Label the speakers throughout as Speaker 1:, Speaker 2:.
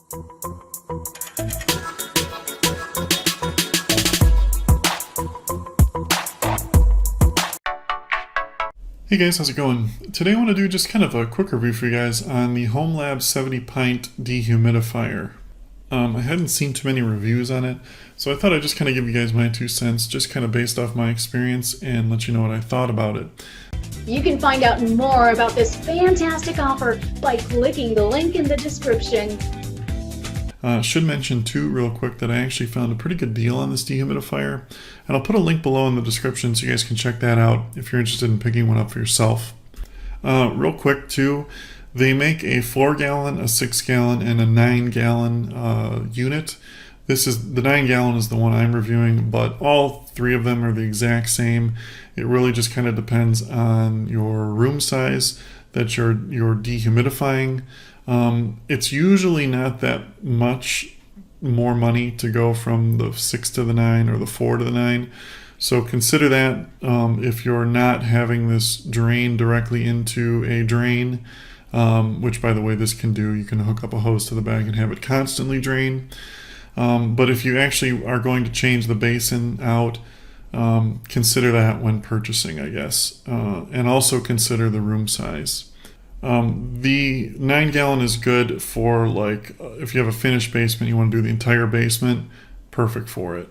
Speaker 1: Hey guys, how's it going? Today I want to do just kind of a quick review for you guys on the hOmeLabs 70 Pint Dehumidifier. I hadn't seen too many reviews on it, so I thought I'd just kind of give you guys my 2 cents, just kind of based off my experience and let you know what I thought about it.
Speaker 2: You can find out more about this fantastic offer by clicking the link in the description.
Speaker 1: Should mention too real quick that I actually found a pretty good deal on this dehumidifier, and I'll put a link below in the description so you guys can check that out if you're interested in picking one up for yourself. Real quick too, they make a 4-gallon, a 6-gallon, and a 9-gallon unit. This is the 9-gallon is the one I'm reviewing, but all 3 of them are the exact same. It really just kind of depends on your room size that you're dehumidifying. It's usually not that much more money to go from the 6 to the 9 or the 4 to the 9. So consider that if you're not having this drain directly into a drain, which by the way this can do. You can hook up a hose to the back and have it constantly drain. But if you actually are going to change the basin out, consider that when purchasing, I guess. And also consider the room size. The 9-gallon is good for, like, if you have a finished basement, you want to do the entire basement, perfect for it.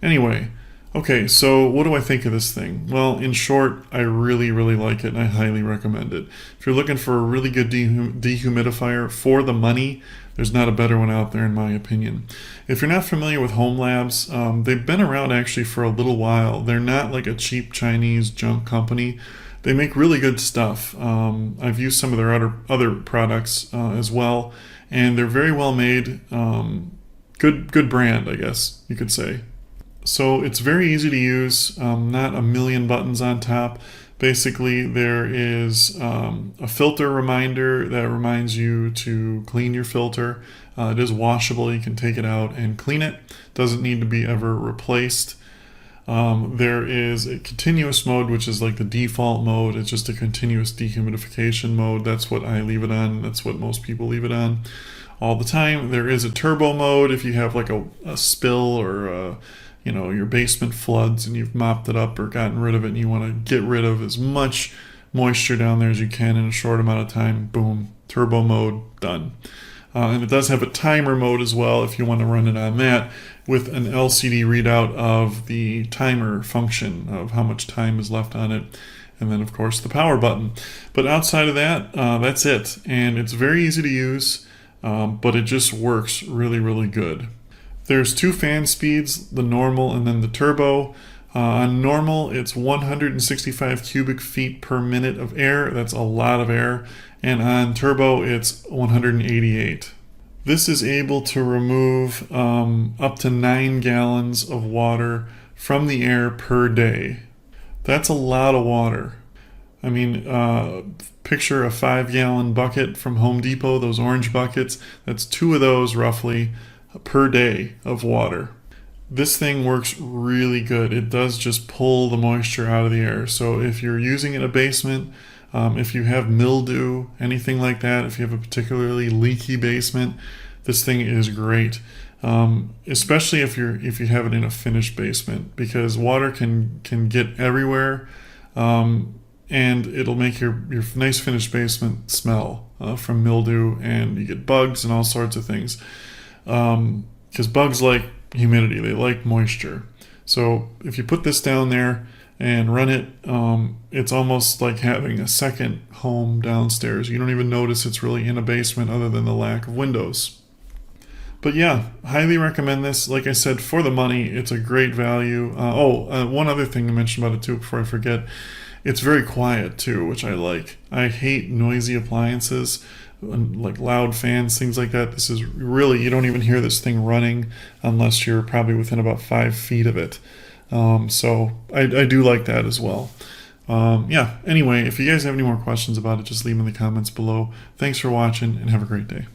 Speaker 1: Anyway, okay, so what do I think of this thing? Well, in short, I really like it and I highly recommend it. If you're looking for a really good dehumidifier for the money, there's not a better one out there in my opinion. If you're not familiar with hOmeLabs, they've been around actually for a little while. They're not like a cheap Chinese junk company. They make really good stuff. I've used some of their other products as well, and they're very well made. Good brand, I guess you could say. So it's very easy to use, not a million buttons on top. Basically, there is a filter reminder that reminds you to clean your filter. It is washable. You can take it out and clean it. Doesn't need to be ever replaced. There is a continuous mode, which is like the default mode. It's just a continuous dehumidification mode. That's what I leave it on. That's what most people leave it on all the time. There is a turbo mode if you have like a spill or your basement floods and you've mopped it up or gotten rid of it and you want to get rid of as much moisture down there as you can in a short amount of time. Boom, turbo mode, done. And it does have a timer mode as well if you want to run it on that, with an LCD readout of the timer function of how much time is left on it, and then of course the power button. But outside of that, that's it. And it's very easy to use, but it just works really good. There's 2 fan speeds, the normal and then the turbo. On normal, it's 165 cubic feet per minute of air. That's a lot of air. And on turbo, it's 188. This is able to remove up to 9 gallons of water from the air per day. That's a lot of water. I mean, picture a 5-gallon bucket from Home Depot, those orange buckets. That's 2 of those roughly per day of water. This thing works really good. It does just pull the moisture out of the air. So if you're using it in a basement, if you have mildew, anything like that, if you have a particularly leaky basement, this thing is great. Especially if you have it in a finished basement, because water can get everywhere, and it'll make your nice finished basement smell from mildew, and you get bugs and all sorts of things. Because bugs like humidity, they like moisture. So if you put this down there and run it, it's almost like having a second home downstairs. You don't even notice it's really in a basement other than the lack of windows. But yeah, highly recommend this. Like I said, for the money, it's a great value. One other thing to mention about it too before I forget, it's very quiet too, which I like. I hate noisy appliances, like loud fans, things like that. This is really, you don't even hear this thing running unless you're probably within about 5 feet of it. So I do like that as well. Yeah, anyway, if you guys have any more questions about it, just leave them in the comments below. Thanks for watching and have a great day.